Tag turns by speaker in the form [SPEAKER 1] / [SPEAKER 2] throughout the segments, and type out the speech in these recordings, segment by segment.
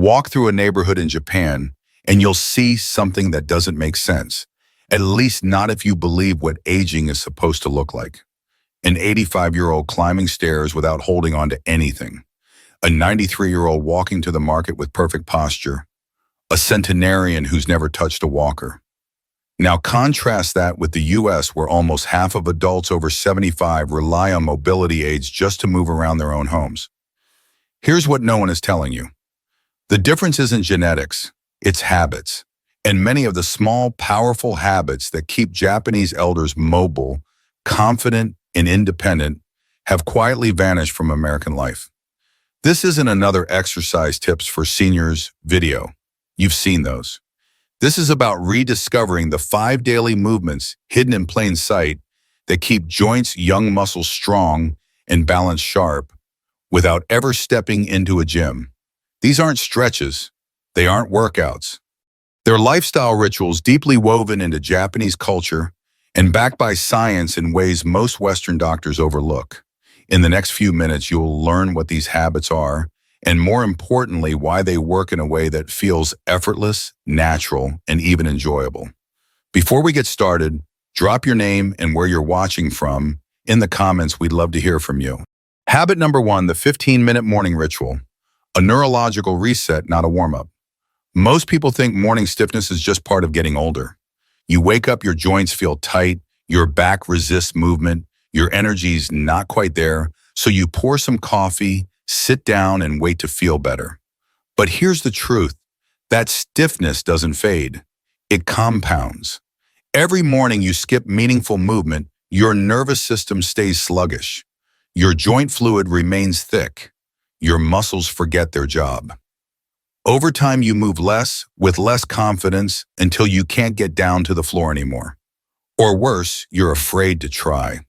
[SPEAKER 1] Walk through a neighborhood in Japan, and you'll see something that doesn't make sense, at least not if you believe what aging is supposed to look like. An 85-year-old climbing stairs without holding on to anything. A 93-year-old walking to the market with perfect posture. A centenarian who's never touched a walker. Now contrast that with the US, where almost half of adults over 75 rely on mobility aids just to move around their own homes. Here's what no one is telling you. The difference isn't genetics, it's habits. And many of the small, powerful habits that keep Japanese elders mobile, confident, and independent have quietly vanished from American life. This isn't another exercise tips for seniors video. You've seen those. This is about rediscovering the 5 daily movements hidden in plain sight that keep joints, young muscles strong, and balance sharp without ever stepping into a gym. These aren't stretches. They aren't workouts. They're lifestyle rituals deeply woven into Japanese culture and backed by science in ways most Western doctors overlook. In the next few minutes, you'll learn what these habits are, and more importantly, why they work in a way that feels effortless, natural, and even enjoyable. Before we get started, drop your name and where you're watching from in the comments. We'd love to hear from you. Habit number 1, the 15-minute morning ritual. A neurological reset, not a warm-up. Most people think morning stiffness is just part of getting older. You wake up, your joints feel tight, your back resists movement, your energy's not quite there, so you pour some coffee, sit down, and wait to feel better. But here's the truth. That stiffness doesn't fade. It compounds. Every morning you skip meaningful movement, your nervous system stays sluggish. Your joint fluid remains thick. Your muscles forget their job. Over time, you move less, with less confidence, until you can't get down to the floor anymore. Or worse, you're afraid to try.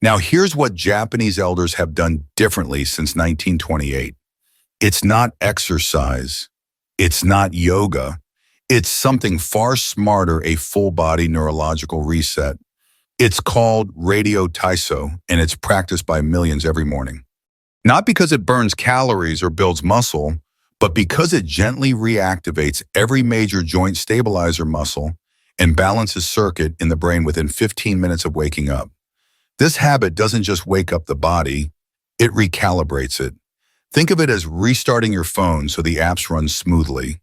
[SPEAKER 1] Now, here's what Japanese elders have done differently since 1928. It's not exercise. It's not yoga. It's something far smarter, a full-body neurological reset. It's called radio taiso, and it's practiced by millions every morning. Not because it burns calories or builds muscle, but because it gently reactivates every major joint stabilizer muscle and balances circuit in the brain within 15 minutes of waking up. This habit doesn't just wake up the body, it recalibrates it. Think of it as restarting your phone so the apps run smoothly.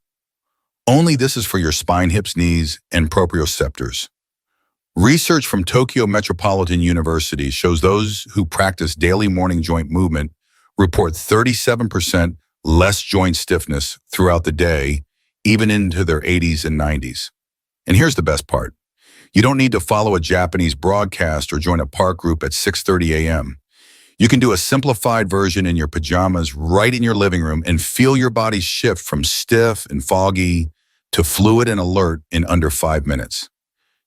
[SPEAKER 1] Only this is for your spine, hips, knees, and proprioceptors. Research from Tokyo Metropolitan University shows those who practice daily morning joint movement report 37% less joint stiffness throughout the day, even into their 80s and 90s. And here's the best part. You don't need to follow a Japanese broadcast or join a park group at 6:30 a.m. You can do a simplified version in your pajamas right in your living room and feel your body shift from stiff and foggy to fluid and alert in under 5 minutes.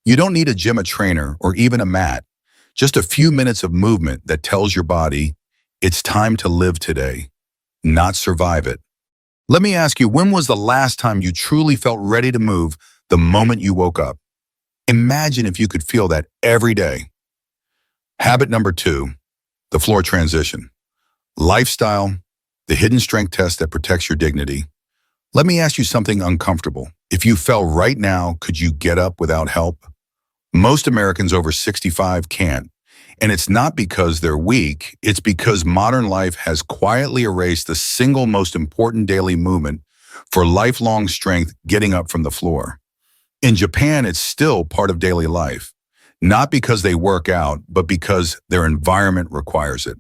[SPEAKER 1] You don't need a gym, a trainer, or even a mat. Just a few minutes of movement that tells your body, it's time to live today, not survive it. Let me ask you, when was the last time you truly felt ready to move the moment you woke up? Imagine if you could feel that every day. Habit number 2, the floor transition. Lifestyle, the hidden strength test that protects your dignity. Let me ask you something uncomfortable. If you fell right now, could you get up without help? Most Americans over 65 can't. And it's not because they're weak, it's because modern life has quietly erased the single most important daily movement for lifelong strength, getting up from the floor. In Japan, it's still part of daily life, not because they work out, but because their environment requires it.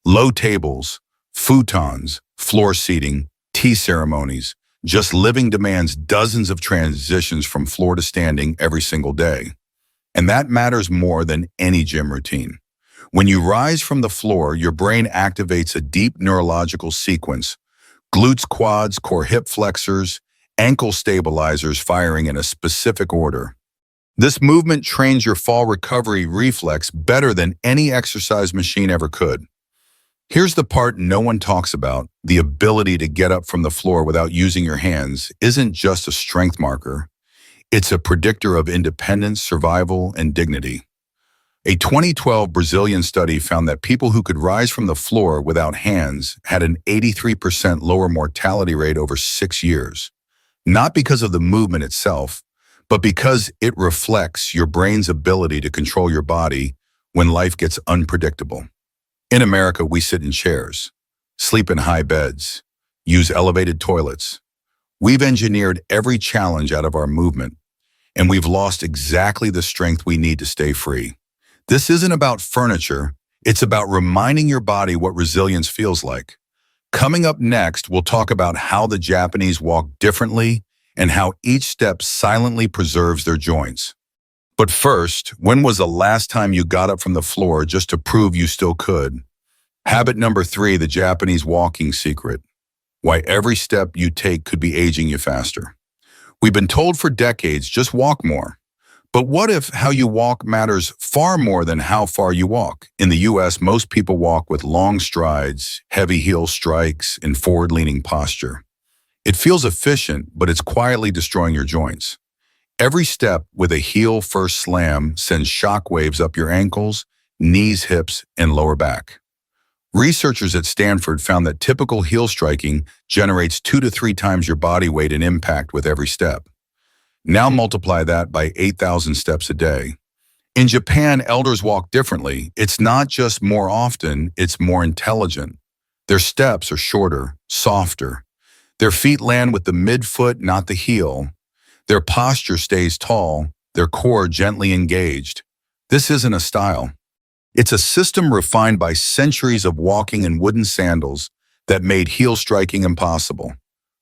[SPEAKER 1] Low tables, futons, floor seating, tea ceremonies, just living demands dozens of transitions from floor to standing every single day. And that matters more than any gym routine. When you rise from the floor, your brain activates a deep neurological sequence. Glutes, quads, core hip flexors, ankle stabilizers firing in a specific order. This movement trains your fall recovery reflex better than any exercise machine ever could. Here's the part no one talks about. The ability to get up from the floor without using your hands isn't just a strength marker. It's a predictor of independence, survival, and dignity. A 2012 Brazilian study found that people who could rise from the floor without hands had an 83% lower mortality rate over 6 years. Not because of the movement itself, but because it reflects your brain's ability to control your body when life gets unpredictable. In America, we sit in chairs, sleep in high beds, use elevated toilets. We've engineered every challenge out of our movement, and we've lost exactly the strength we need to stay free. This isn't about furniture, it's about reminding your body what resilience feels like. Coming up next, we'll talk about how the Japanese walk differently and how each step silently preserves their joints. But first, when was the last time you got up from the floor just to prove you still could? Habit number 3, the Japanese walking secret. Why every step you take could be aging you faster. We've been told for decades, just walk more. But what if how you walk matters far more than how far you walk? In the US, most people walk with long strides, heavy heel strikes, and forward-leaning posture. It feels efficient, but it's quietly destroying your joints. Every step with a heel-first slam sends shock waves up your ankles, knees, hips, and lower back. Researchers at Stanford found that typical heel striking generates 2 to 3 times your body weight in impact with every step. Now multiply that by 8,000 steps a day. In Japan, elders walk differently. It's not just more often, it's more intelligent. Their steps are shorter, softer. Their feet land with the midfoot, not the heel. Their posture stays tall, their core gently engaged. This isn't a style. It's a system refined by centuries of walking in wooden sandals that made heel striking impossible.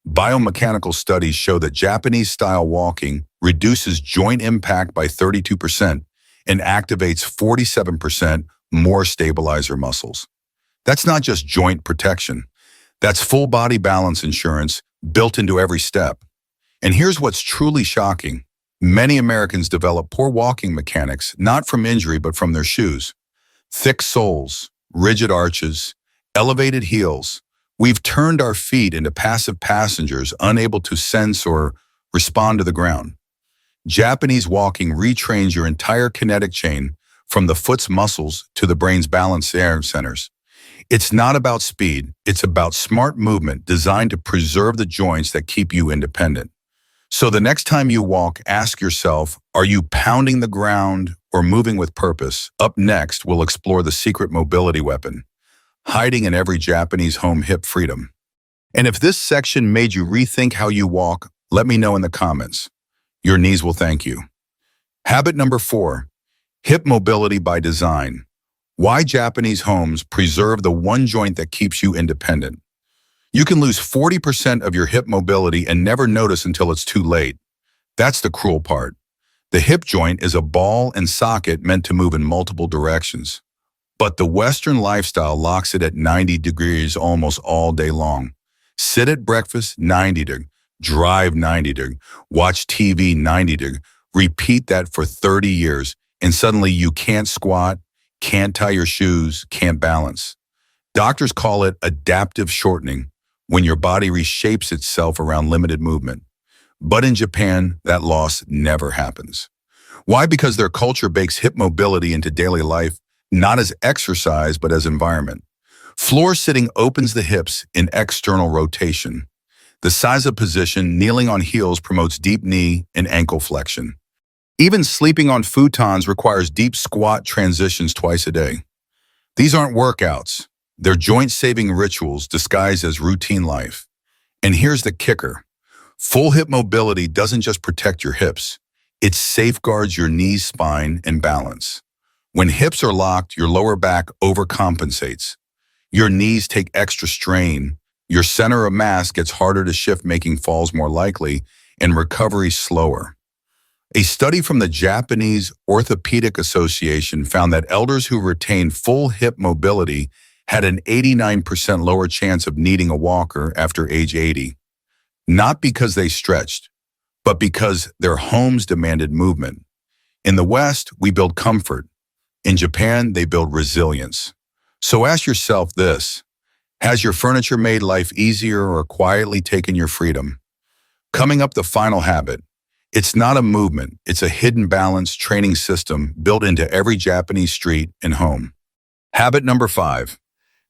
[SPEAKER 1] Biomechanical studies show that Japanese-style walking reduces joint impact by 32% and activates 47% more stabilizer muscles. That's not just joint protection. That's full body balance insurance built into every step. And here's what's truly shocking. Many Americans develop poor walking mechanics, not from injury, but from their shoes. Thick soles, rigid arches, elevated heels. We've turned our feet into passive passengers, unable to sense or respond to the ground. Japanese walking retrains your entire kinetic chain from the foot's muscles to the brain's balance centers. It's not about speed, it's about smart movement designed to preserve the joints that keep you independent. So the next time you walk, ask yourself, are you pounding the ground or moving with purpose? Up next, we'll explore the secret mobility weapon, hiding in every Japanese home: hip freedom. And if this section made you rethink how you walk, let me know in the comments. Your knees will thank you. Habit number 4, hip mobility by design. Why Japanese homes preserve the one joint that keeps you independent. You can lose 40% of your hip mobility and never notice until it's too late. That's the cruel part. The hip joint is a ball and socket meant to move in multiple directions. But the Western lifestyle locks it at 90 degrees almost all day long. Sit at breakfast, 90 degrees. Drive, 90 degrees. Watch TV, 90 degrees. Repeat that for 30 years, and suddenly you can't squat, can't tie your shoes, can't balance. Doctors call it adaptive shortening, when your body reshapes itself around limited movement. But in Japan, that loss never happens. Why? Because their culture bakes hip mobility into daily life, not as exercise, but as environment. Floor sitting opens the hips in external rotation. The Seiza position, kneeling on heels, promotes deep knee and ankle flexion. Even sleeping on futons requires deep squat transitions twice a day. These aren't workouts. They're joint-saving rituals disguised as routine life. And here's the kicker. Full hip mobility doesn't just protect your hips. It safeguards your knees, spine, and balance. When hips are locked, your lower back overcompensates. Your knees take extra strain. Your center of mass gets harder to shift, making falls more likely and recovery slower. A study from the Japanese Orthopedic Association found that elders who retained full hip mobility had an 89% lower chance of needing a walker after age 80. Not because they stretched, but because their homes demanded movement. In the West, we build comfort. In Japan, they build resilience. So ask yourself this: has your furniture made life easier or quietly taken your freedom? Coming up, the final habit, It's not a movement, it's a hidden balance training system built into every Japanese street and home. Habit number 5,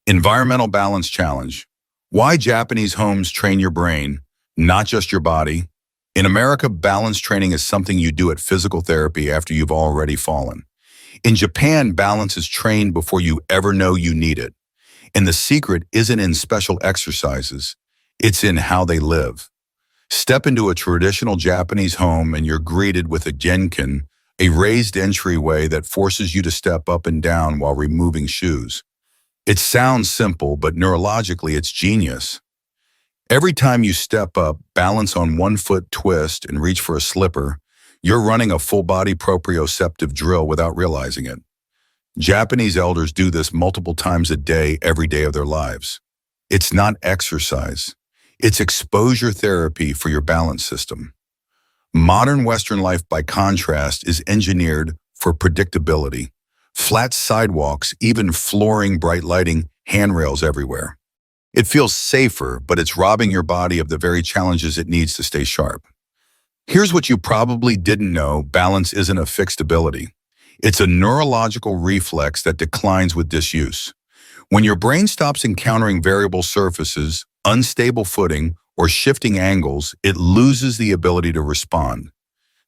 [SPEAKER 1] environmental balance challenge. Why Japanese homes train your brain, not just your body. In America, balance training is something you do at physical therapy after you've already fallen. In Japan, balance is trained before you ever know you need it. And the secret isn't in special exercises, it's in how they live. Step into a traditional Japanese home and you're greeted with a genkin, a raised entryway that forces you to step up and down while removing shoes. It sounds simple, but neurologically it's genius. Every time you step up, balance on one foot, twist, and reach for a slipper, you're running a full-body proprioceptive drill without realizing it. Japanese elders do this multiple times a day, every day of their lives. It's not exercise. It's exposure therapy for your balance system. Modern Western life, by contrast, is engineered for predictability. Flat sidewalks, even flooring, bright lighting, handrails everywhere. It feels safer, but it's robbing your body of the very challenges it needs to stay sharp. Here's what you probably didn't know: balance isn't a fixed ability. It's a neurological reflex that declines with disuse. When your brain stops encountering variable surfaces, unstable footing, or shifting angles, it loses the ability to respond.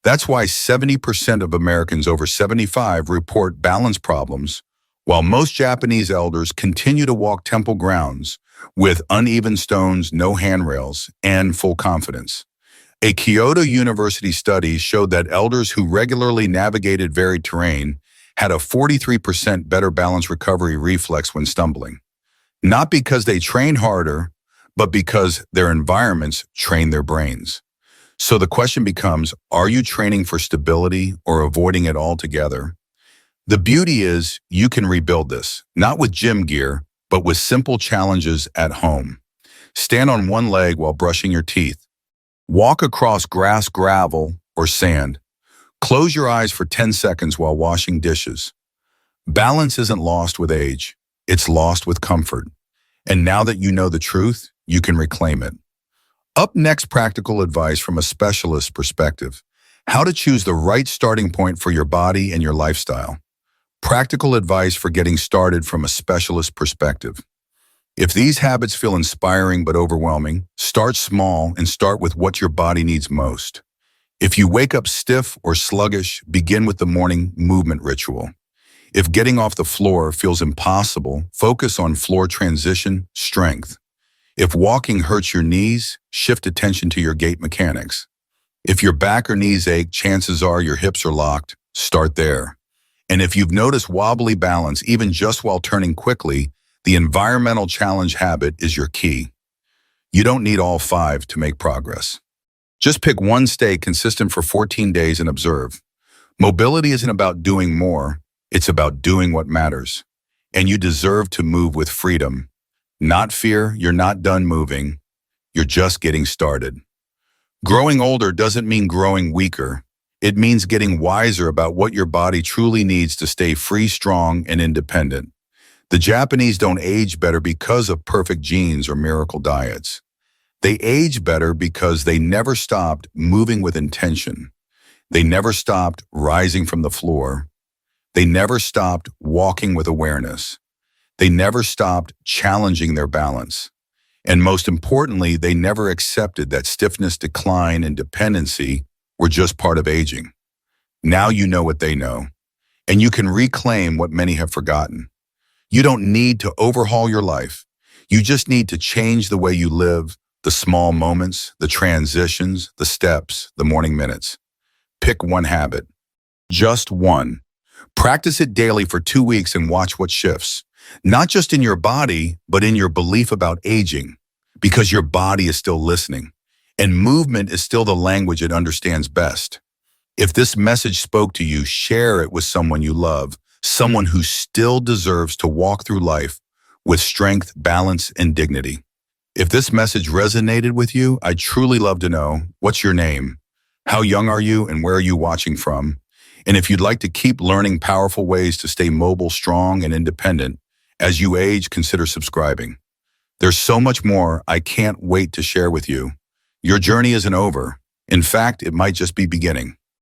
[SPEAKER 1] That's why 70% of Americans over 75 report balance problems, while most Japanese elders continue to walk temple grounds with uneven stones, no handrails, and full confidence. A Kyoto University study showed that elders who regularly navigated varied terrain had a 43% better balance recovery reflex when stumbling. Not because they trained harder, but because their environments trained their brains. So the question becomes, are you training for stability or avoiding it altogether? The beauty is you can rebuild this, not with gym gear, but with simple challenges at home. Stand on one leg while brushing your teeth. Walk across grass, gravel, or sand. Close your eyes for 10 seconds while washing dishes. Balance isn't lost with age, it's lost with comfort. And now that you know the truth, you can reclaim it. Up next, practical advice from a specialist perspective. How to choose the right starting point for your body and your lifestyle. Practical advice for getting started from a specialist perspective. If these habits feel inspiring but overwhelming, start small and start with what your body needs most. If you wake up stiff or sluggish, begin with the morning movement ritual. If getting off the floor feels impossible, focus on floor transition, strength. If walking hurts your knees, shift attention to your gait mechanics. If your back or knees ache, chances are your hips are locked, start there. And if you've noticed wobbly balance, even just while turning quickly, the environmental challenge habit is your key. You don't need all 5 to make progress. Just pick one, stay consistent for 14 days and observe. Mobility isn't about doing more, it's about doing what matters. And you deserve to move with freedom. Not fear, you're not done moving, you're just getting started. Growing older doesn't mean growing weaker. It means getting wiser about what your body truly needs to stay free, strong, and independent. The Japanese don't age better because of perfect genes or miracle diets. They age better because they never stopped moving with intention. They never stopped rising from the floor. They never stopped walking with awareness. They never stopped challenging their balance. And most importantly, they never accepted that stiffness, decline, and dependency were just part of aging. Now you know what they know, and you can reclaim what many have forgotten. You don't need to overhaul your life. You just need to change the way you live, the small moments, the transitions, the steps, the morning minutes. Pick one habit. Just one. Practice it daily for 2 weeks and watch what shifts. Not just in your body, but in your belief about aging. Because your body is still listening. And movement is still the language it understands best. If this message spoke to you, share it with someone you love. Someone who still deserves to walk through life with strength, balance, and dignity. If this message resonated with you, I'd truly love to know, what's your name? How young are you and where are you watching from? And if you'd like to keep learning powerful ways to stay mobile, strong, and independent, as you age, consider subscribing. There's so much more I can't wait to share with you. Your journey isn't over, In fact, it might just be beginning.